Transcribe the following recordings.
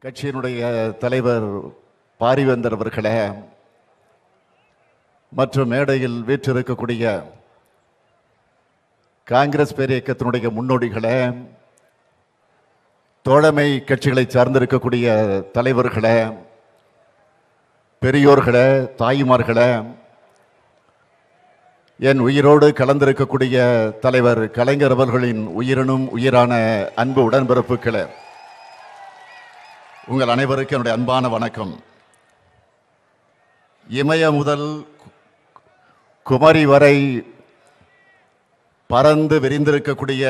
கட்சியினுடைய தலைவர் பாரிவேந்தர் அவர்களே மற்றும் மேடையில் வீற்றிருக்கக்கூடிய காங்கிரஸ் பேரியக்கத்தினுடைய முன்னோடிகளே, தோழமை கட்சிகளை சார்ந்திருக்கக்கூடிய தலைவர்களே, பெரியோர்களே, தாய்மார்களே, என் உயிரோடு கலந்திருக்கக்கூடிய தலைவர் கலைஞர் அவர்களின் உயிரினும் உயிரான அன்பு உடன்பிறப்புகளே, உங்கள் அனைவருக்கும் என்னுடைய அன்பான வணக்கம். இமய முதல் குமரி வரை பறந்து விரிந்திருக்கக்கூடிய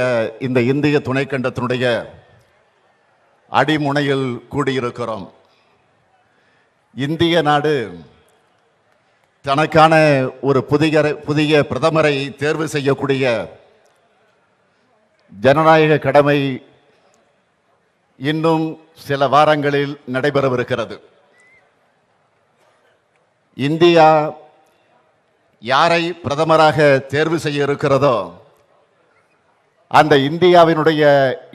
இந்த இந்திய துணைக்கண்டத்தினுடைய அடிமுனையில் கூடியிருக்கிறோம். இந்திய நாடு தனக்கான ஒரு புதிய பிரதமரை தேர்வு செய்யக்கூடிய ஜனநாயக கடமை இன்னும் சில வாரங்களில் நடைபெறவிருக்கிறது. இந்தியா யாரை பிரதமராக தேர்வு செய்ய இருக்கிறதோ அந்த இந்தியாவினுடைய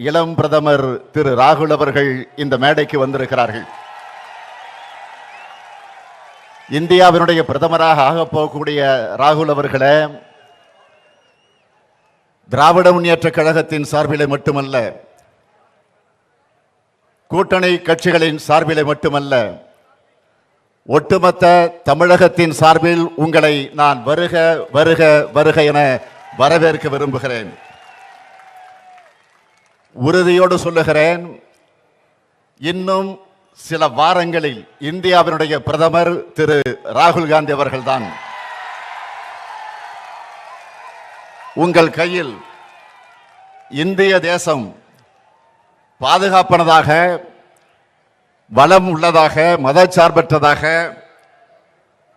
இளம் பிரதமர் திரு ராகுல் அவர்கள் இந்த மேடைக்கு வந்திருக்கிறார்கள். இந்தியாவினுடைய பிரதமராக ஆகப் போகக்கூடிய ராகுல் அவர்களே, திராவிட முன்னேற்ற கழகத்தின் சார்பிலே மட்டுமல்ல, கூட்டணி கட்சிகளின் சார்பிலே மட்டுமல்ல, ஒட்டுமொத்த தமிழகத்தின் சார்பில் உங்களை நான் வருக வருக வருக என வரவேற்க விரும்புகிறேன். உறுதியோடு சொல்லுகிறேன், இன்னும் சில வாரங்களில் இந்தியாவினுடைய பிரதமர் திரு ராகுல் காந்தி அவர்கள்தான். உங்கள் கையில் இந்திய தேசம் பாதுகாப்பானதாக, வளம் உள்ளதாக, மதச்சார்பற்றதாக,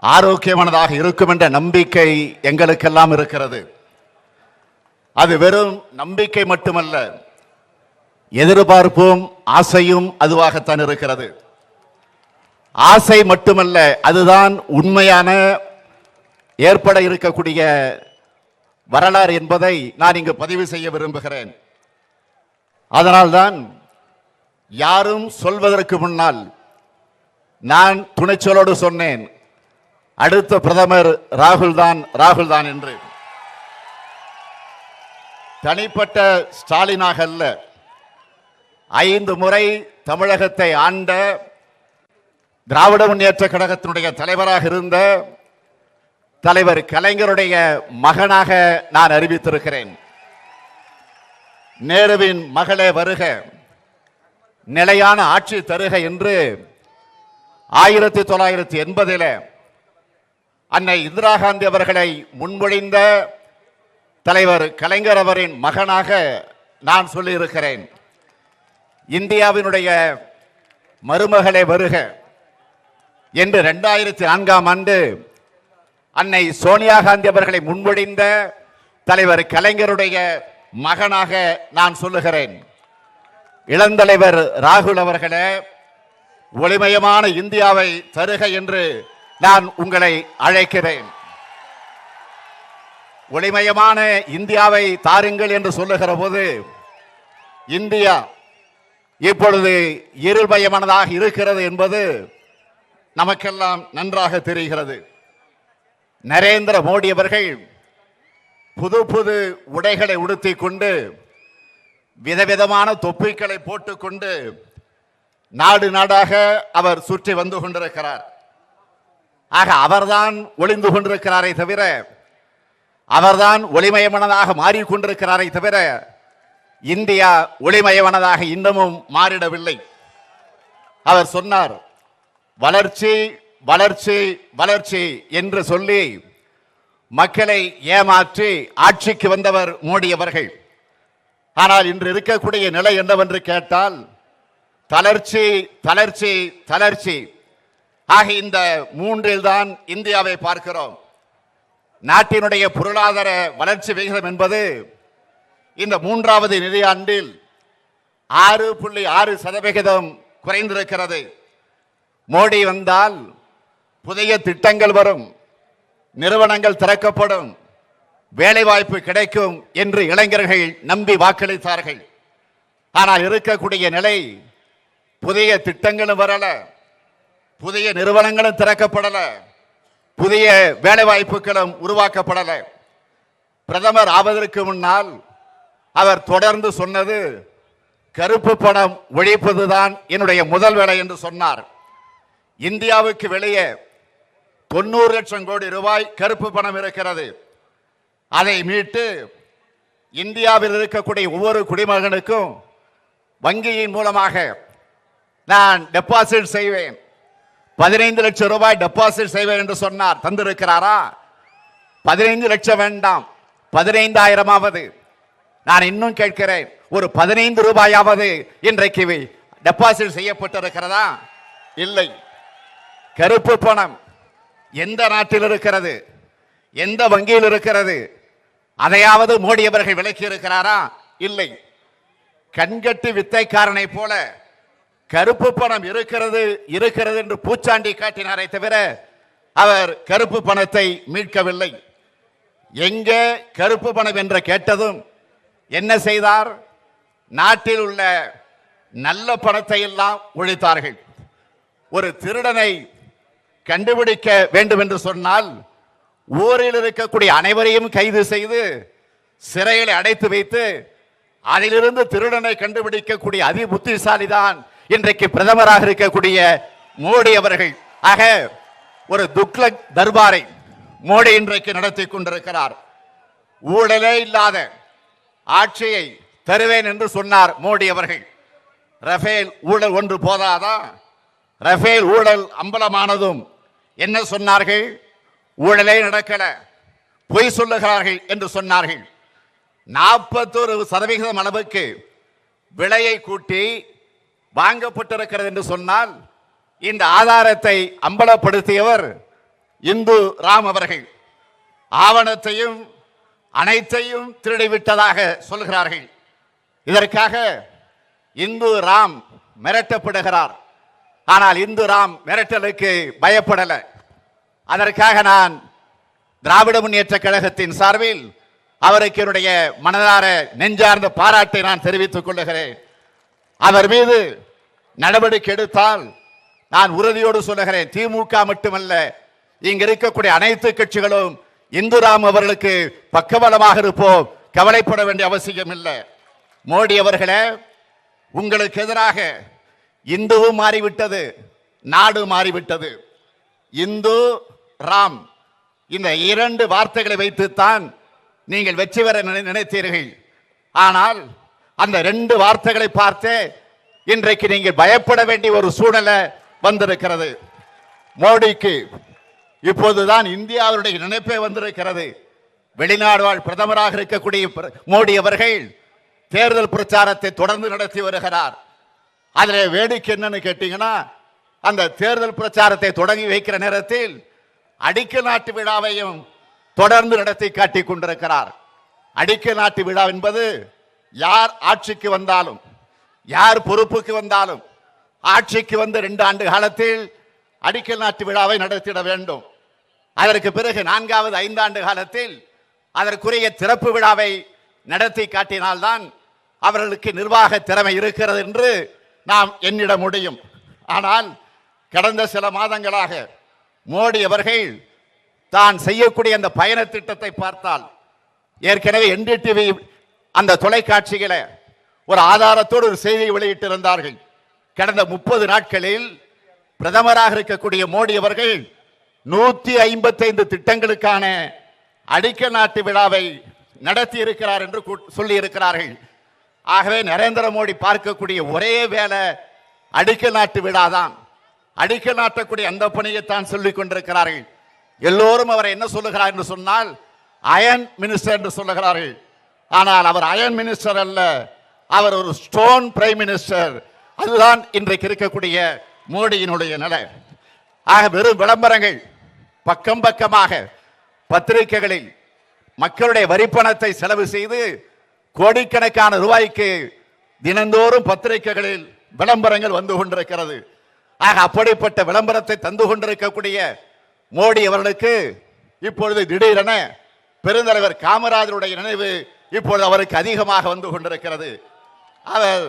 ஆரோக்கியமானதாக இருக்கும் என்ற நம்பிக்கை எங்களுக்கெல்லாம் இருக்கிறது. அது வெறும் நம்பிக்கை மட்டுமல்ல, எதிர்பார்ப்பும் ஆசையும் அதுவாகத்தான் இருக்கிறது. ஆசை மட்டுமல்ல, அதுதான் உண்மையான ஏற்பட இருக்கக்கூடிய வரலாறு என்பதை நான் இங்கு பதிவு செய்ய விரும்புகிறேன். அதனால்தான் யாரும் சொல்வதற்கு முன்னால் நான் துணைச்சலோடு சொன்னேன், அடுத்த பிரதமர் ராகுல் தான் என்று. தனிப்பட்ட ஸ்டாலினாக அல்ல, 5 முறை தமிழகத்தை ஆண்ட, திராவிட முன்னேற்ற கழகத்தினுடைய தலைவராக இருந்த தலைவர் கலைஞருடைய மகனாக நான் அறிவித்திருக்கிறேன். நேருவின் மகளே வருக, நிலையான ஆட்சி தருக என்று 1980 அன்னை இந்திரா காந்தி அவர்களை முன்மொழிந்த தலைவர் கலைஞர் அவரின் மகனாக நான் சொல்லியிருக்கிறேன். இந்தியாவினுடைய மருமகளே வருக என்று 2004 அன்னை சோனியா காந்தி அவர்களை முன்மொழிந்த தலைவர் கலைஞருடைய மகனாக நான் சொல்லுகிறேன். இளந்தலைவர் ராகுல் அவர்களே, ஒளிமயமான இந்தியாவை தருக என்று நான் உங்களை அழைக்கிறேன். ஒளிமயமான இந்தியாவை தாருங்கள் என்று சொல்லுகிற போது, இந்தியா இப்பொழுது இருள்மயமானதாக இருக்கிறது என்பது நமக்கெல்லாம் நன்றாக தெரிகிறது. நரேந்திர மோடி அவர்கள் புது புது உடைகளை உடுத்திக் கொண்டு, விதவிதமான தொப்பிகளை போட்டுக்கொண்டு நாடு நாடாக அவர் சுற்றி வந்து கொண்டிருக்கிறார். ஆக அவர்தான் ஒளிந்து கொண்டிருக்கிறாரை தவிர, அவர்தான் ஒளிமயமானதாக மாறிக்கொண்டிருக்கிறாரை தவிர, இந்தியா ஒளிமயமானதாக இன்னமும் மாறிடவில்லை. அவர் சொன்னார், வளர்ச்சி வளர்ச்சி வளர்ச்சி என்று சொல்லி மக்களை ஏமாற்றி ஆட்சிக்கு வந்தவர் மோடி அவர்கள். ஆனால் இன்று இருக்கக்கூடிய நிலை என்னவென்று கேட்டால், தளர்ச்சி தளர்ச்சி தளர்ச்சி. ஆக இந்த 3 தான் இந்தியாவை பார்க்கிறோம். நாட்டினுடைய பொருளாதார வளர்ச்சி விகிதம் என்பது இந்த 3வது நிதியாண்டில் 6.6% குறைந்திருக்கிறது. மோடி வந்தால் புதிய திட்டங்கள் வரும், நிறுவனங்கள் திறக்கப்படும், வேலைவாய்ப்பு கிடைக்கும் என்று இளைஞர்கள் நம்பி வாக்களித்தார்கள். ஆனால் இருக்கக்கூடிய நிலை புதிய திட்டங்களும் வரல, புதிய நிறுவனங்களும் திறக்கப்படல, புதிய வேலை வாய்ப்புகளும் உருவாக்கப்படல. பிரதமர் ஆவதற்கு முன்னால் அவர் தொடர்ந்து சொன்னது கருப்பு பணம் ஒழிப்பதுதான் என்னுடைய முதல் வேலை என்று சொன்னார். இந்தியாவுக்கு வெளியே 90 லட்சம் கோடி ரூபாய் கருப்பு பணம் இருக்கிறது. அதை மீட்டு இந்தியாவில் இருக்கக்கூடிய ஒவ்வொரு குடிமகனுக்கும் வங்கியின் மூலமாக நான் டெபாசிட் செய்வேன், 15 லட்சம் ரூபாய் டெபாசிட் செய்வேன் என்று சொன்னார். தந்திருக்கிறாரா? 15 லட்சம் வேண்டாம், 15,000ஆவது. நான் இன்னும் கேட்கிறேன், ஒரு 15 ரூபாயாவது இன்றைக்கு டெபாசிட் செய்யப்பட்டிருக்கிறதா? இல்லை. கருப்பு பணம் எந்த நாட்டில் இருக்கிறது, எந்த வங்கியில் இருக்கிறது, அதையாவது மோடி அவர்கள் விலக்கி இருக்கிறாரா? இல்லை. கண்கட்டி வித்தைக்காரனை போல கருப்பு பணம் இருக்கிறது இருக்கிறது என்று பூச்சாண்டி காட்டினாரை தவிர அவர் கருப்பு பணத்தை மீட்கவில்லை. எங்கே கருப்பு பணம் என்று கேட்டதும் என்ன செய்தார்? நாட்டில் உள்ள நல்ல பணத்தை எல்லாம் ஒழித்தார்கள். ஒரு திருடனை கண்டுபிடிக்க வேண்டும் என்று சொன்னால் ஊரில் இருக்கக்கூடிய அனைவரையும் கைது செய்து சிறையில் அடைத்து வைத்து அதிலிருந்து திருடனை கண்டுபிடிக்கக்கூடிய அதி புத்திசாலிதான் இன்றைக்கு பிரதமராக இருக்கக்கூடிய மோடி அவர்கள். ஆக ஒரு துக்ளக் தர்பாரை மோடி இன்றைக்கு நடத்தி கொண்டிருக்கிறார். ஊழலே இல்லாத ஆட்சியை தருவேன் என்று சொன்னார் மோடி அவர்கள். ரஃபேல் ஊழல் ஒன்று போதாதா? ரஃபேல் ஊழல் அம்பலமானதும் என்ன சொன்னார்கள்? ஊழலே நடக்கல, பொய் சொல்லுகிறார்கள் என்று சொன்னார்கள். 41% அளவுக்கு விலையை கூட்டி வாங்கப்பட்டிருக்கிறது என்று சொன்னால் இந்த ஆதாரத்தை அம்பலப்படுத்தியவர் இந்து ராம் அவர்கள். ஆவணத்தையும் அனைத்தையும் திருடிவிட்டதாக சொல்கிறார்கள். இதற்காக இந்து ராம் மிரட்டப்படுகிறார். ஆனால் இந்து ராம் மிரட்டலுக்கு பயப்படல. அதற்காக நான் திராவிட முன்னேற்ற கழகத்தின் சார்பில் அவருக்கு என்னுடைய மனதார நெஞ்சார்ந்த பாராட்டை நான் தெரிவித்துக் கொள்ளுகிறேன். அவர் மீது நடவடிக்கை எடுத்தால் நான் உறுதியோடு சொல்லுகிறேன், திமுக மட்டுமல்ல, இங்க இருக்கக்கூடிய அனைத்து கட்சிகளும் இந்துராம் அவர்களுக்கு பக்கபலமாக இருப்போம். கவலைப்பட வேண்டிய அவசியம் இல்லை. மோடி அவர்களே, உங்களுக்கு எதிராக இந்துவும் மாறிவிட்டது, நாடு மாறிவிட்டது. இந்து ராம் இந்த 2 வார்த்தைகளை வைத்துத்தான் நீங்கள் வெற்றி பெற நினைத்தீர்கள். ஆனால் அந்த 2 வார்த்தைகளை பார்த்து இன்றைக்கு நீங்கள் பயப்பட வேண்டிய ஒரு சூழ்நிலை வந்திருக்கிறது. மோடிக்கு இப்போதுதான் இந்தியாவுடைய நினைப்பே வந்திருக்கிறது. வெளிநாடு வாழ் பிரதமராக இருக்கக்கூடிய மோடி அவர்கள் தேர்தல் பிரச்சாரத்தை தொடர்ந்து நடத்தி வருகிறார். அதில் வேடிக்கை என்னன்னு கேட்டீங்கன்னா, அந்த தேர்தல் பிரச்சாரத்தை தொடங்கி வைக்கிற நேரத்தில் அடிக்கல் நாட்டு விழாவையும் தொடர்ந்து நடத்தி காட்டிக் கொண்டிருக்கிறார். அடிக்கல் நாட்டு விழா என்பது யார் ஆட்சிக்கு வந்தாலும், யார் பொறுப்புக்கு வந்தாலும், ஆட்சிக்கு வந்து 2 ஆண்டு காலத்தில் அடிக்கல் நாட்டு விழாவை நடத்திட வேண்டும். அதற்கு பிறகு 4வது 5 ஆண்டு காலத்தில் அதற்குரிய திறப்பு விழாவை நடத்தி காட்டினால்தான் அவர்களுக்கு நிர்வாக திறமை இருக்கிறது என்று நாம் எண்ணிட முடியும். ஆனால் கடந்த சில மாதங்களாக மோடி அவர்கள் தான் செய்யக்கூடிய அந்த பயண திட்டத்தை பார்த்தால், ஏற்கனவே NDTV அந்த தொலைக்காட்சியில ஒரு ஆதாரத்தோடு ஒரு செய்தியை வெளியிட்டிருந்தார்கள். கடந்த 30 நாட்களில் பிரதமராக இருக்கக்கூடிய மோடி அவர்கள் 155 திட்டங்களுக்கான அடிக்கல் நாட்டு விழாவை நடத்தி இருக்கிறார் என்று சொல்லி இருக்கிறார்கள். ஆகவே நரேந்திர மோடி பார்க்கக்கூடிய ஒரே வேலை அடிக்கல் நாட்டு விழாதான். அடிக்கல் நாட்டக்கூடிய அந்த பணியைத்தான் சொல்லிக் கொண்டிருக்கிறார்கள். எல்லோரும் அவரை என்ன சொல்லுகிறார் என்று சொன்னால் அயன் மினிஸ்டர் என்று சொல்லுகிறார்கள். ஆனால் அவர் அயன் மினிஸ்டர் அல்ல, அவர் ஒரு ஸ்டோன் பிரைம் மினிஸ்டர். அதுதான் இன்றைக்கு இருக்கக்கூடிய மோடியினுடைய நிலை. ஆக வெறும் விளம்பரங்கள், பக்கம் பக்கமாக பத்திரிகைகளில் மக்களுடைய வரிப்பணத்தை செலவு செய்து கோடிக்கணக்கான ரூபாய்க்கு தினந்தோறும் பத்திரிகைகளில் விளம்பரங்கள் வந்து கொண்டிருக்கிறது. ஆக அப்படிப்பட்ட விளம்பரத்தை தந்து கொண்டிருக்கக்கூடிய மோடி அவர்களுக்கு இப்பொழுது திடீரென பெருந்தலைவர் காமராஜருடைய நினைவு இப்பொழுது அவருக்கு அதிகமாக வந்து கொண்டிருக்கிறது. அவர்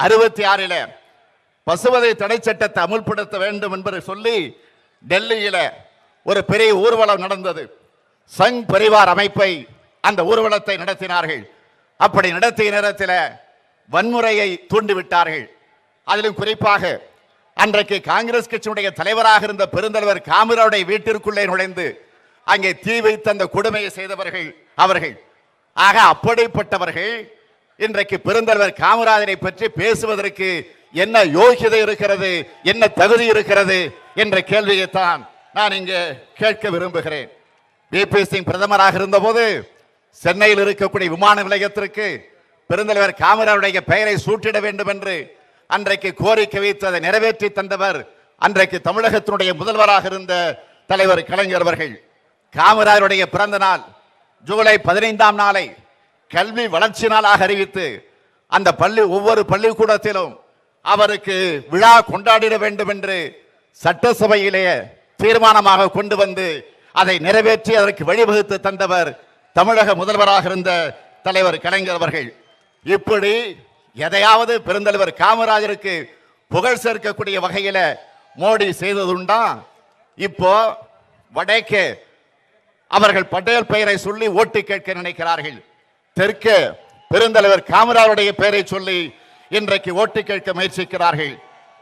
66 பசுவதை தடை சட்டத்தை அமுல்படுத்த வேண்டும் என்பதை சொல்லி டெல்லியில ஒரு பெரிய ஊர்வலம் நடந்தது. சங் பரிவார் அமைப்பை அந்த ஊர்வலத்தை நடத்தினார்கள். அப்படி நடத்திய நேரத்தில் வன்முறையை தூண்டிவிட்டார்கள். அதிலும் குறிப்பாக அன்றைக்கு காங்கிரஸ் கட்சியினுடைய தலைவராக இருந்த பெருந்தலைவர் காமராஜருடைய வீட்டிற்குள்ளே நுழைந்து அங்கே தீ வைத்து அந்த கொடுமையை செய்தவர்கள் அவர்கள். ஆக அப்படிப்பட்டவர்கள் இன்றைக்கு பெருந்தலைவர் காமராஜரை பற்றி பேசுவதற்கு என்ன யோகியதை இருக்கிறது, என்ன தகுதி இருக்கிறது என்ற கேள்வியைத்தான் நான் இங்கே கேட்க விரும்புகிறேன். விபி சிங் பிரதமராக இருந்தபோது சென்னையில் இருக்கக்கூடிய விமான நிலையத்திற்கு பெருந்தலைவர் காமராஜருடைய பெயரை சூட்டிட வேண்டும் என்று அன்றைக்கு கோரிக்கை வைத்து அதை நிறைவேற்றி தந்தவர் அன்றைக்கு தமிழகத்தினுடைய முதல்வராக இருந்த தலைவர் கலைஞர் அவர்கள். காமராஜருடைய பிறந்த நாள் ஜூலை 15ஆம் நாளை கல்வி வளர்ச்சி நாளாக அறிவித்து அந்த ஒவ்வொரு பள்ளிக்கூடத்திலும் அவருக்கு விழா கொண்டாடிட வேண்டும் என்று சட்டசபையிலே தீர்மானமாக கொண்டு வந்து அதை நிறைவேற்றி அதற்கு வழிவகுத்து தந்தவர் தமிழக முதல்வராக இருந்த தலைவர் கலைஞர் அவர்கள். இப்படி எதையாவது பெருந்தலைவர் காமராஜருக்கு புகழ் சேர்க்கக்கூடிய வகையில மோடி செய்ததுண்டா? இப்போ வடக்கே அவர்கள் பட்டேல் பெயரை சொல்லி ஓட்டு கேட்க நினைக்கிறார்கள். தெற்கே பெருந்தலைவர் காமராஜருடைய பெயரை சொல்லி இன்றைக்கு ஓட்டு கேட்க முயற்சிக்கிறார்கள்.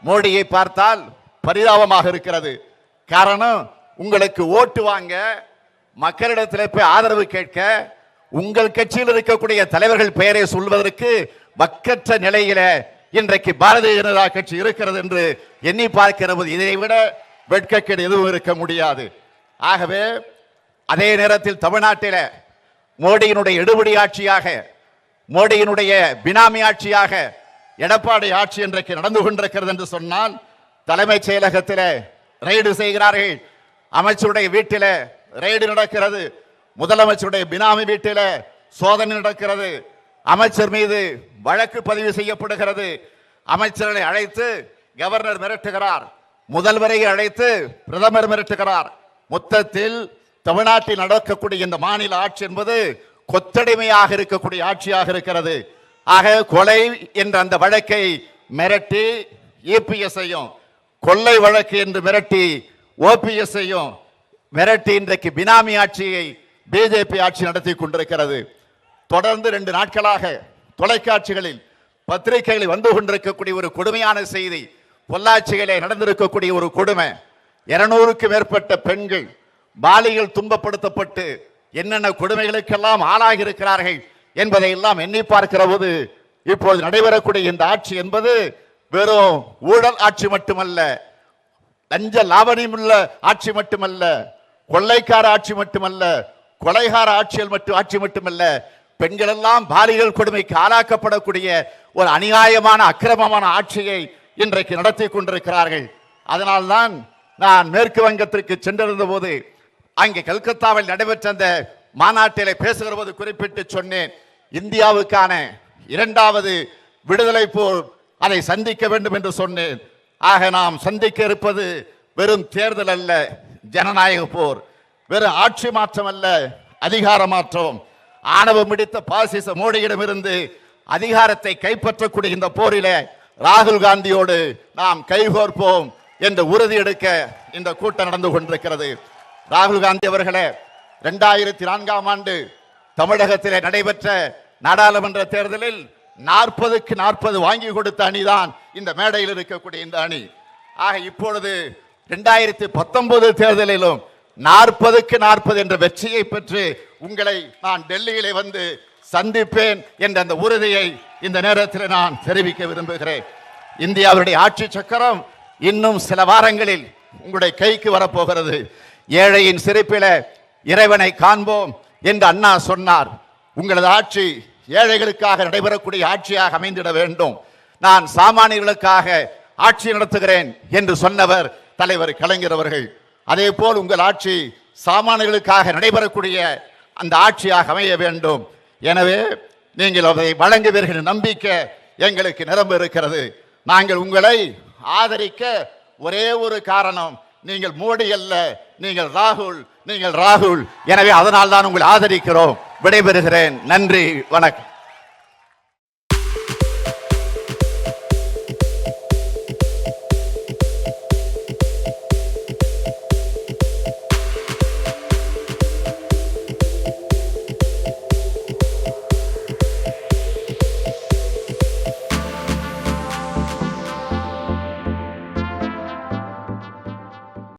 மோடியை பார்த்தால் பரிதாபமாக இருக்கிறது. காரணம், உங்களுக்கு ஓட்டு வாங்க மக்களிடத்தில் போய் ஆதரவு கேட்க உங்கள் கட்சியில் இருக்கக்கூடிய தலைவர்கள் பெயரை சொல்வதற்கு வக்கற்ற நிலையில இன்றைக்கு பாரதிய ஜனதா கட்சி இருக்கிறது என்று எண்ணி பார்க்கிறது. இதை விட வெட்கக்கேடு எதுவும் இருக்க முடியாது. ஆகவே அதே நேரத்தில் தமிழ்நாட்டில் மோடியினுடைய எடுபடி ஆட்சியாக, மோடியினுடைய பினாமி ஆட்சியாக எடப்பாடி ஆட்சி இன்றைக்கு நடந்து கொண்டிருக்கிறது என்று சொன்னால், தலைமைச் செயலகத்தில் ரெய்டு செய்கிறார்கள், அமைச்சருடைய வீட்டில் ரெய்டு நடக்கிறது, முதலமைச்சருடைய பினாமி வீட்டில் சோதனை நடக்கிறது, அமைச்சர் மீது வழக்கு பதிவு செய்யப்படுகிறது, அமைச்சர்களை அழைத்து கவர்னர் மிரட்டுகிறார், முதல்வரை அழைத்து பிரதமர் மிரட்டுகிறார். மொத்தத்தில் தமிழ்நாட்டில் நடக்கக்கூடிய இந்த மாநில ஆட்சி என்பது கொத்தடிமையாக இருக்கக்கூடிய ஆட்சியாக இருக்கிறது. ஆக கொலை என்ற அந்த வழக்கை மிரட்டி இபிஎஸ்ஐயும், கொள்ளை வழக்கு என்று மிரட்டி ஓபிஎஸ்ஐயும் மிரட்டி இன்றைக்கு பினாமி ஆட்சியை பிஜேபி ஆட்சி நடத்தி கொண்டிருக்கிறது. தொடர்ந்து 2 நாட்களாக தொலைக்காட்சிகளில் பத்திரிகைகளில் வந்து கொண்டிருக்கக்கூடிய ஒரு கொடுமையான செய்தி, பொள்ளாச்சியிலே நடந்திருக்கக்கூடிய ஒரு கொடுமை. 200க்கும் மேற்பட்ட பெண்கள் பாலியல் துன்பப்படுத்தப்பட்டு என்னென்ன கொடுமைகளுக்கெல்லாம் ஆளாகி இருக்கிறார்கள் என்பதை எல்லாம் எண்ணி பார்க்கிற போது இப்போது நடைபெறக்கூடிய இந்த ஆட்சி என்பது வெறும் ஊழல் ஆட்சி மட்டுமல்ல, லஞ்ச லாவணியம் உள்ள ஆட்சி மட்டுமல்ல, கொள்ளைக்கார ஆட்சி மட்டுமல்ல, கொலைகார ஆட்சி மட்டுமல்ல, பெண்கள் எல்லாம் பாலியல் கொடுமைக்கு ஆளாக்கப்படக்கூடிய ஒரு அநியாயமான அக்கிரமமான ஆட்சியை இன்றைக்கு நடத்தி கொண்டிருக்கிறார்கள். அதனால்தான் நான் மேற்கு வங்கத்திற்கு சென்றிருந்த போது அங்கே கல்கத்தாவில் நடைபெற்ற அந்த மாநாட்டிலே பேசுகிற போது குறிப்பிட்டு சொன்னேன், இந்தியாவுக்கான 2வது விடுதலை போர் அதை சந்திக்க வேண்டும் என்று சொன்னேன். ஆக நாம் சந்திக்க இருப்பது வெறும் தேர்தல் அல்ல, ஜனநாயக போர். வெறும் ஆட்சி மாற்றம் அல்ல, அதிகார மாற்றம். ஆணவம் பிடித்த பாசிச மோடியிடமிருந்து அதிகாரத்தை கைப்பற்றக்கூடிய இந்த போரில ராகுல் காந்தியோடு நாம் கைகோர்ப்போம் என்று உறுதி எடுக்க இந்த கூட்டம் நடந்து கொண்டிருக்கிறது. ராகுல் காந்தி அவர்களே, 2004ஆம் ஆண்டு தமிழகத்திலே நடைபெற்ற நாடாளுமன்ற தேர்தலில் 40க்கு 40 வாங்கி கொடுத்த அணிதான் இந்த மேடையில் இருக்கக்கூடிய இந்த அணி. ஆக இப்பொழுது 2019 தேர்தலிலும் 40க்கு 40 என்ற வெற்றியை பெற்று உங்களை நான் டெல்லியிலே வந்து சந்திப்பேன் என்ற அந்த உறுதியை இந்த நேரத்தில் நான் தெரிவிக்க விரும்புகிறேன். இந்தியாவுடைய ஆட்சி சக்கரம் இன்னும் சில வாரங்களில் உங்களுடைய கைக்கு வரப்போகிறது. ஏழையின் சிரிப்பில இறைவனை காண்போம் என்று அண்ணா சொன்னார். உங்களது ஆட்சி ஏழைகளுக்காக நடைபெறக்கூடிய ஆட்சியாக அமைந்திட வேண்டும். நான் சாமானியர்களுக்காக ஆட்சி நடத்துகிறேன் என்று சொன்னவர் தலைவர் கலைஞர் அவர்கள். அதே போல் உங்கள் ஆட்சி சாமானியர்களுக்காக நடைபெறக்கூடிய அந்த ஆட்சியாக அமைய வேண்டும். எனவே நீங்கள் அதை வழங்குவீர்கள் நம்பிக்கை எங்களுக்கு நிரம்ப இருக்கிறது. நாங்கள் உங்களை ஆதரிக்க ஒரே ஒரு காரணம், நீங்கள் மோடி அல்ல, நீங்கள் ராகுல். எனவே அதனால் தான் உங்களை ஆதரிக்கிறோம். விடைபெறுகிறேன். நன்றி, வணக்கம்.